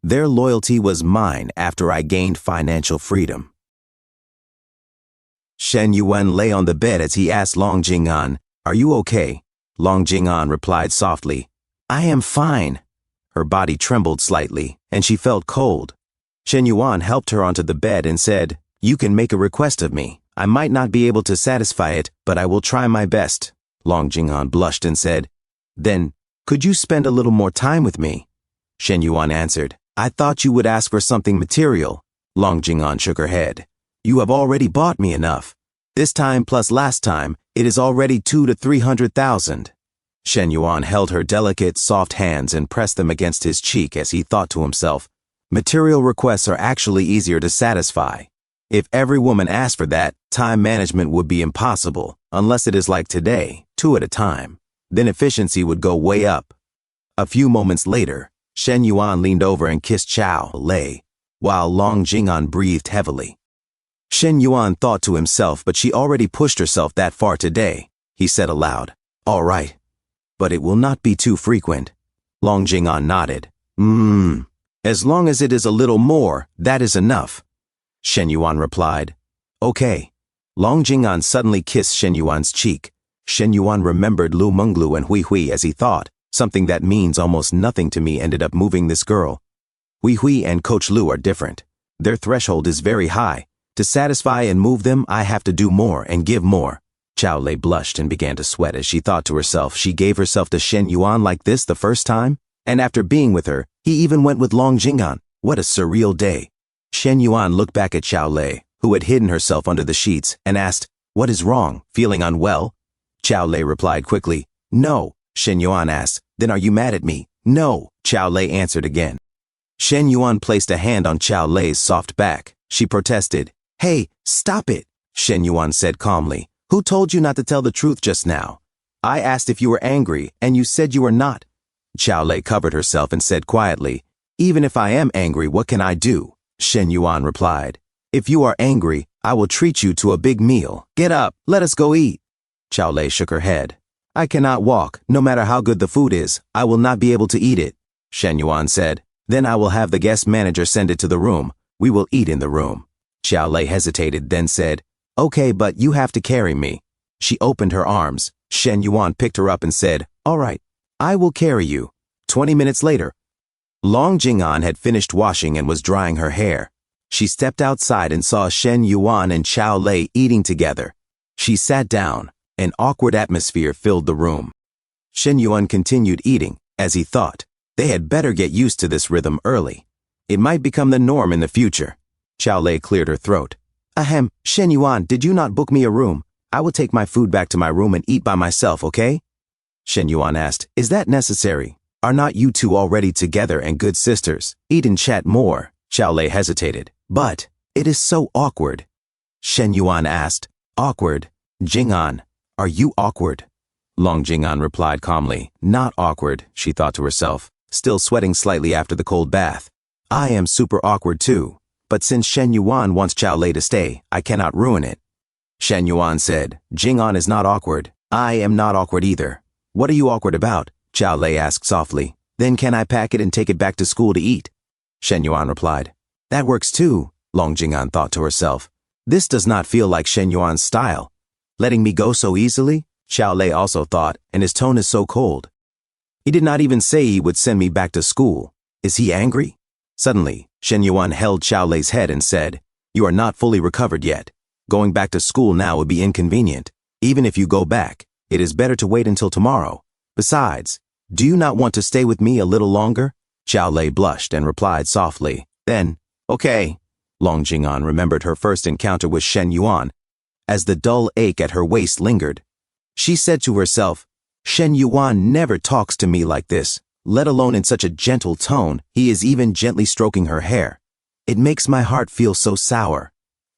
Their loyalty was mine after I gained financial freedom. Shen Yuan lay on the bed as he asked Long Jing'an, "Are you okay?" Long Jing'an replied softly, "I am fine." Her body trembled slightly, and she felt cold. Shen Yuan helped her onto the bed and said, "You can make a request of me. I might not be able to satisfy it, but I will try my best." Long Jing'an blushed and said, "Then, could you spend a little more time with me?" Shen Yuan answered, "I thought you would ask for something material." Long Jing'an shook her head. "You have already bought me enough. This time plus last time, it is already 200,000 to 300,000. Shen Yuan held her delicate, soft hands and pressed them against his cheek as he thought to himself, material requests are actually easier to satisfy. If every woman asked for that, time management would be impossible, unless it is like today, 2 at a time. Then efficiency would go way up. A few moments later, Shen Yuan leaned over and kissed Chao Lei, while Long Jing'an breathed heavily. Shen Yuan thought to himself, but she already pushed herself that far today. He said aloud, "All right, but it will not be too frequent." Long Jing'an nodded. As long as it is a little more, that is enough." Shen Yuan replied, "Okay." Long Jing'an suddenly kissed Shen Yuan's cheek. Shen Yuan remembered Lu Menglu and Hui Hui as he thought, something that means almost nothing to me ended up moving this girl. Hui Hui and Coach Lu are different. Their threshold is very high. To satisfy and move them, I have to do more and give more. Chao Lei blushed and began to sweat as she thought to herself she gave herself to Shen Yuan like this the first time, and after being with her, he even went with Long Jing'an. What a surreal day. Shen Yuan looked back at Chao Lei, who had hidden herself under the sheets, and asked, "What is wrong? Feeling unwell?" Chao Lei replied quickly, "No." Shen Yuan asked, "Then are you mad at me?" "No," Chao Lei answered again. Shen Yuan placed a hand on Chao Lei's soft back. She protested, "Hey, stop it." Shen Yuan said calmly, "Who told you not to tell the truth just now? I asked if you were angry, and you said you were not." Chao Lei covered herself and said quietly, "Even if I am angry, what can I do?" Shen Yuan replied, "If you are angry, I will treat you to a big meal. Get up, let us go eat." Chao Lei shook her head. "I cannot walk. No matter how good the food is, I will not be able to eat it." Shen Yuan said, "Then I will have the guest manager send it to the room. We will eat in the room." Chao Lei hesitated, then said, "Okay, but you have to carry me." She opened her arms. Shen Yuan picked her up and said, "All right, I will carry you." 20 minutes later, Long Jing'an had finished washing and was drying her hair. She stepped outside and saw Shen Yuan and Chao Lei eating together. She sat down. An awkward atmosphere filled the room. Shen Yuan continued eating, as he thought, they had better get used to this rhythm early. It might become the norm in the future. Chao Lei cleared her throat. "Ahem, Shen Yuan, did you not book me a room? I will take my food back to my room and eat by myself, okay?" Shen Yuan asked, "Is that necessary? Are not you two already together and good sisters? Eat and chat more." Chao Lei hesitated. "But, it is so awkward." Shen Yuan asked, "Awkward? Jing'an, are you awkward?" Long Jing'an replied calmly, "Not awkward," she thought to herself, still sweating slightly after the cold bath. "I am super awkward too. But since Shen Yuan wants Chao Lei to stay, I cannot ruin it." Shen Yuan said, "Jing'an is not awkward. I am not awkward either." "What are you awkward about?" Chao Lei asked softly. "Then can I pack it and take it back to school to eat?" Shen Yuan replied. "That works too," Long Jing'an thought to herself. "This does not feel like Shen Yuan's style. Letting me go so easily?" Chao Lei also thought, and his tone is so cold. He did not even say he would send me back to school. Is he angry? Suddenly, Shen Yuan held Chao Lei's head and said, "You are not fully recovered yet. Going back to school now would be inconvenient. Even if you go back, it is better to wait until tomorrow. Besides, do you not want to stay with me a little longer?" Chao Lei blushed and replied softly. Then, "Okay." Long Jing'an remembered her first encounter with Shen Yuan, as the dull ache at her waist lingered. She said to herself, "Shen Yuan never talks to me like this, let alone in such a gentle tone. He is even gently stroking her hair. It makes my heart feel so sour."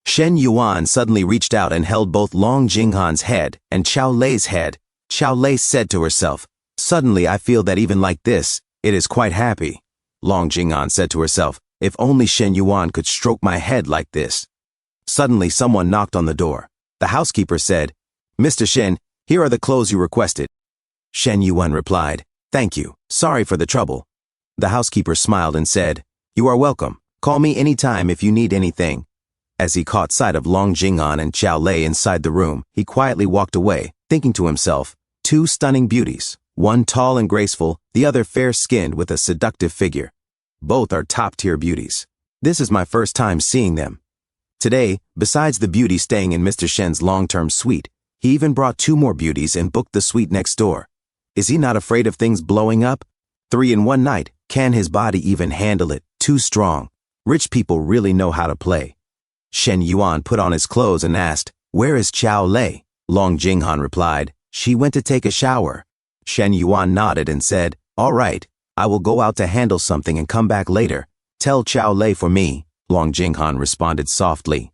Shen Yuan suddenly reached out and held both Long Jing'an's head and Chao Lei's head. Chao Lei said to herself, "Suddenly I feel that even like this, it is quite happy." Long Jing'an said to herself, "If only Shen Yuan could stroke my head like this." Suddenly someone knocked on the door. The housekeeper said, "Mr. Shen, here are the clothes you requested." Shen Yuan replied, "Thank you. Sorry for the trouble." The housekeeper smiled and said, You are welcome. Call me anytime if you need anything. As he caught sight of Long Jing'an and Qiao Lei inside the room, he quietly walked away, thinking to himself, two stunning beauties, one tall and graceful, the other fair-skinned with a seductive figure. Both are top-tier beauties. This is my first time seeing them. Today, besides the beauty staying in Mr. Shen's long-term suite, he even brought two more beauties and booked the suite next door. Is he not afraid of things blowing up? 3 in one night, can his body even handle it? Too strong. Rich people really know how to play. Shen Yuan put on his clothes and asked, "Where is Qiao Lei?" Long Jing'an replied, "She went to take a shower." Shen Yuan nodded and said, "All right, I will go out to handle something and come back later. Tell Qiao Lei for me." Long Jing'an responded softly,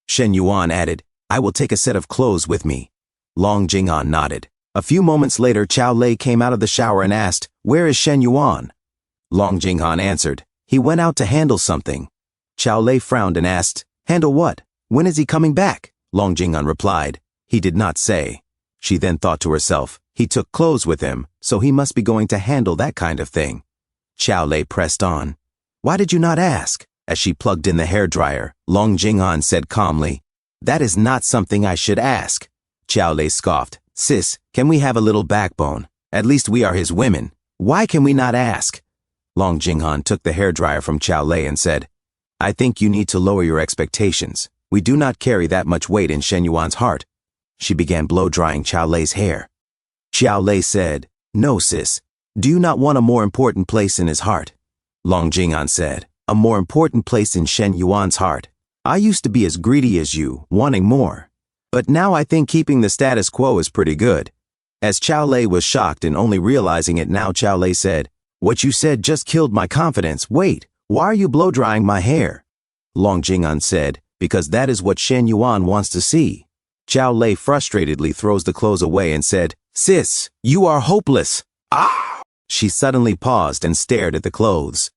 Shen Yuan added, "I will take a set of clothes with me." Long Jing'an nodded. A few moments later, Qiao Lei came out of the shower and asked, "Where is Shen Yuan?" Long Jing'an answered, "He went out to handle something." Qiao Lei frowned and asked, "Handle what? When is he coming back?" Long Jing'an replied, "He did not say." She then thought to herself, he took clothes with him, so he must be going to handle that kind of thing. Qiao Lei pressed on. "Why did you not ask?" As she plugged in the hairdryer, Long Jing'an said calmly, "That is not something I should ask." Qiao Lei scoffed, "Sis, can we have a little backbone? At least we are his women. Why can we not ask?" Long Jing'an took the hairdryer from Qiao Lei and said, "I think you need to lower your expectations. We do not carry that much weight in Shen Yuan's heart." She began blow-drying Qiao Lei's hair. Qiao Lei said, "No, sis. Do you not want a more important place in his heart?" Long Jing'an said, "A more important place in Shen Yuan's heart. I used to be as greedy as you, wanting more. But now I think keeping the status quo is pretty good." As Qiao Lei was shocked and only realizing it now, Qiao Lei said, "What you said just killed my confidence. Wait, why are you blow-drying my hair?" Long Jing'an said, "Because that is what Shen Yuan wants to see." Qiao Lei frustratedly throws the clothes away and said, "Sis, you are hopeless." Ah! She suddenly paused and stared at the clothes.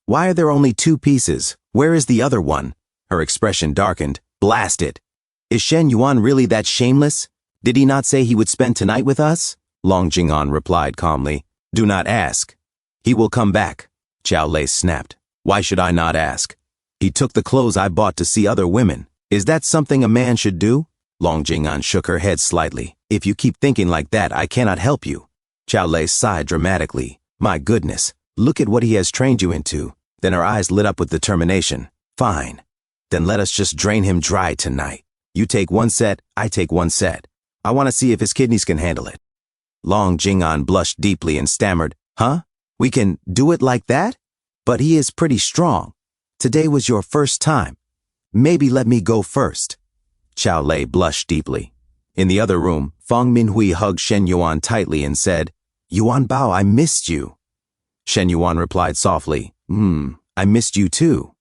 Why are there only 2 pieces? Where is the other one? Her expression darkened. Blast it. Is Shen Yuan really that shameless? Did he not say he would spend tonight with us? Long Jing'an replied calmly, "Do not ask. He will come back." Qiao Lei snapped. "Why should I not ask? He took the clothes I bought to see other women. Is that something a man should do?" Long Jing'an shook her head slightly. "If you keep thinking like that, I cannot help you." Qiao Lei sighed dramatically. "My goodness, look at what he has trained you into." Then her eyes lit up with determination. "Fine. Then let us just drain him dry tonight. You take 1 set, I take 1 set. I want to see if his kidneys can handle it." Long Jing'an blushed deeply and stammered, "Huh? We can do it like that? But he is pretty strong. Today was your first time. Maybe let me go first." Qiao Lei blushed deeply. In the other room, Fang Minhui hugged Shen Yuan tightly and said, "Yuan Bao, I missed you." Shen Yuan replied softly, "I missed you too."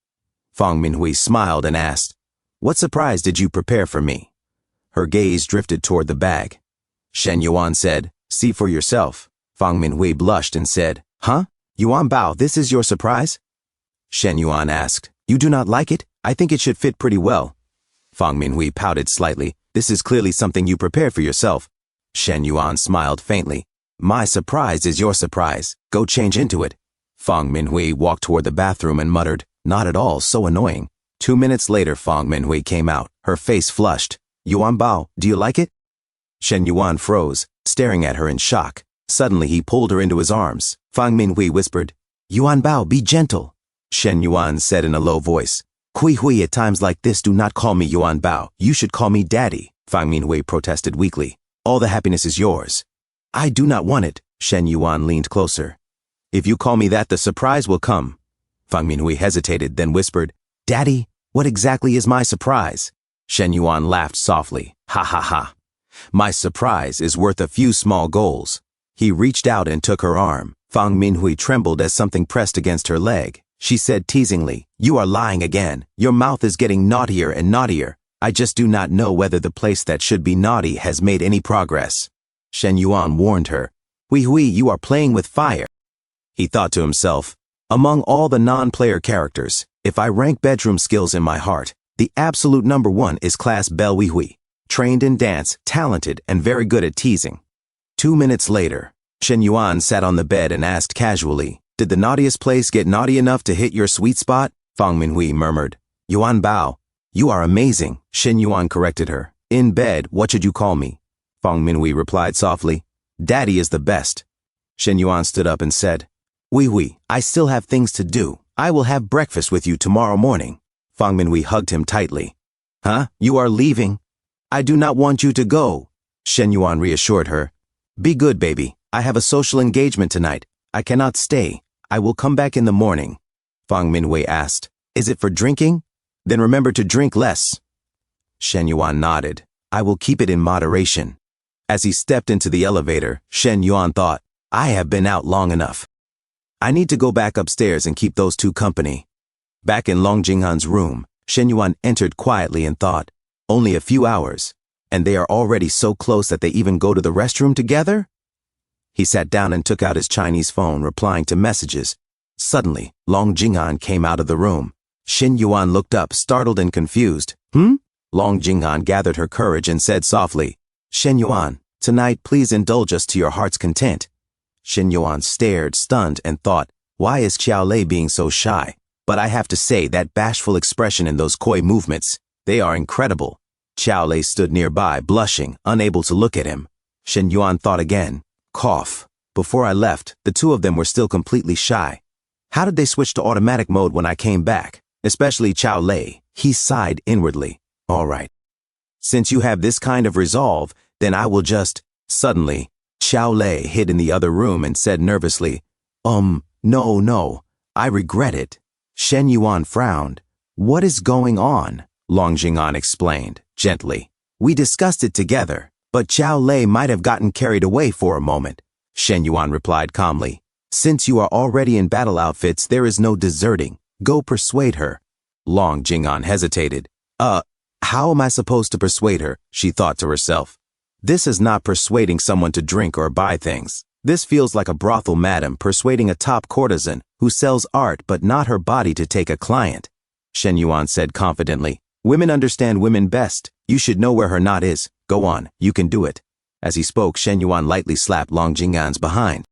Fang Minhui smiled and asked, "What surprise did you prepare for me?" Her gaze drifted toward the bag. Shen Yuan said, "See for yourself." Fang Minhui blushed and said, "Huh? Yuan Bao, this is your surprise?" Shen Yuan asked, "You do not like it? I think it should fit pretty well." Fang Minhui pouted slightly. "This is clearly something you prepared for yourself." Shen Yuan smiled faintly. "My surprise is your surprise. Go change into it." Fang Minhui walked toward the bathroom and muttered, "Not at all, so annoying." 2 minutes later, Fang Minhui came out, her face flushed. "Yuan Bao, do you like it?" Shen Yuan froze, staring at her in shock. Suddenly, he pulled her into his arms. Fang Minhui whispered, "Yuan Bao, be gentle." Shen Yuan said in a low voice, "Hui Hui, at times like this, do not call me Yuan Bao. You should call me Daddy." Fang Minhui protested weakly. "All the happiness is yours." "I do not want it." Shen Yuan leaned closer. "If you call me that, the surprise will come." Fang Minhui hesitated, then whispered, "Daddy, what exactly is my surprise?" Shen Yuan laughed softly. "Ha ha ha. My surprise is worth a few small goals." He reached out and took her arm. Fang Minhui trembled as something pressed against her leg. She said teasingly, "You are lying again. Your mouth is getting naughtier and naughtier. I just do not know whether the place that should be naughty has made any progress." Shen Yuan warned her, "Hui Hui, you are playing with fire." He thought to himself, among all the non-player characters, if I rank bedroom skills in my heart, the absolute number 1 is class Belle Hui Hui. Trained in dance, talented, and very good at teasing. 2 minutes later, Shen Yuan sat on the bed and asked casually, Did the naughtiest place get naughty enough to hit your sweet spot? Fang Minhui murmured. Yuan Bao. You are amazing, Shen Yuan corrected her. In bed, what should you call me? Fang Minhui replied softly. Daddy is the best. Shen Yuan stood up and said, Oui, I still have things to do. I will have breakfast with you tomorrow morning. Fang Minhui hugged him tightly. Huh? You are leaving? I do not want you to go, Shen Yuan reassured her. Be good, baby. I have a social engagement tonight. I cannot stay. I will come back in the morning. Fang Minhui asked, Is it for drinking? Then remember to drink less. Shen Yuan nodded. I will keep it in moderation. As he stepped into the elevator, Shen Yuan thought, I have been out long enough. I need to go back upstairs and keep those two company. Back in Long Jinghan's room, Shen Yuan entered quietly and thought, only a few hours, and they are already so close that they even go to the restroom together? He sat down and took out his Chinese phone, replying to messages. Suddenly, Long Jinghan came out of the room. Shen Yuan looked up, startled and confused. Long Jinghan gathered her courage and said softly, Shen Yuan, tonight please indulge us to your heart's content. Shen Yuan stared, stunned, and thought, why is Xiao Lei being so shy? But I have to say, that bashful expression and those coy movements, they are incredible. Xiao Lei stood nearby, blushing, unable to look at him. Shen Yuan thought again. Cough. Before I left, the two of them were still completely shy. How did they switch to automatic mode when I came back? Especially Xiao Lei. He sighed inwardly. All right. Since you have this kind of resolve, then I will just... Suddenly, Xiao Lei hid in the other room and said nervously, No, I regret it. Shen Yuan frowned. What is going on? Long Jinghan explained, gently. We discussed it together, but Xiao Lei might have gotten carried away for a moment. Shen Yuan replied calmly. Since you are already in battle outfits, there is no deserting. Go persuade her. Long Jinghan hesitated. How am I supposed to persuade her? She thought to herself. This is not persuading someone to drink or buy things. This feels like a brothel madam persuading a top courtesan who sells art but not her body to take a client. Shen Yuan said confidently. Women understand women best. You should know where her knot is. Go on, you can do it. As he spoke, Shen Yuan lightly slapped Long Jinghan's behind.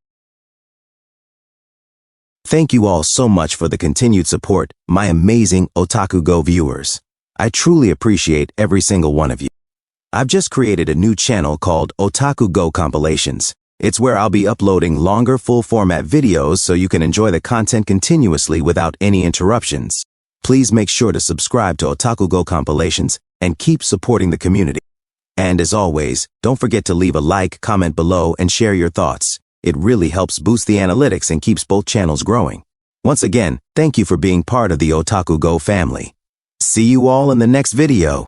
Thank you all so much for the continued support, my amazing OtakuGo viewers. I truly appreciate every single one of you. I've just created a new channel called OtakuGo Compilations. It's where I'll be uploading longer full-format videos so you can enjoy the content continuously without any interruptions. Please make sure to subscribe to OtakuGo Compilations and keep supporting the community. And as always, don't forget to leave a like, comment below, and share your thoughts. It really helps boost the analytics and keeps both channels growing. Once again, thank you for being part of the OtakuGo family. See you all in the next video.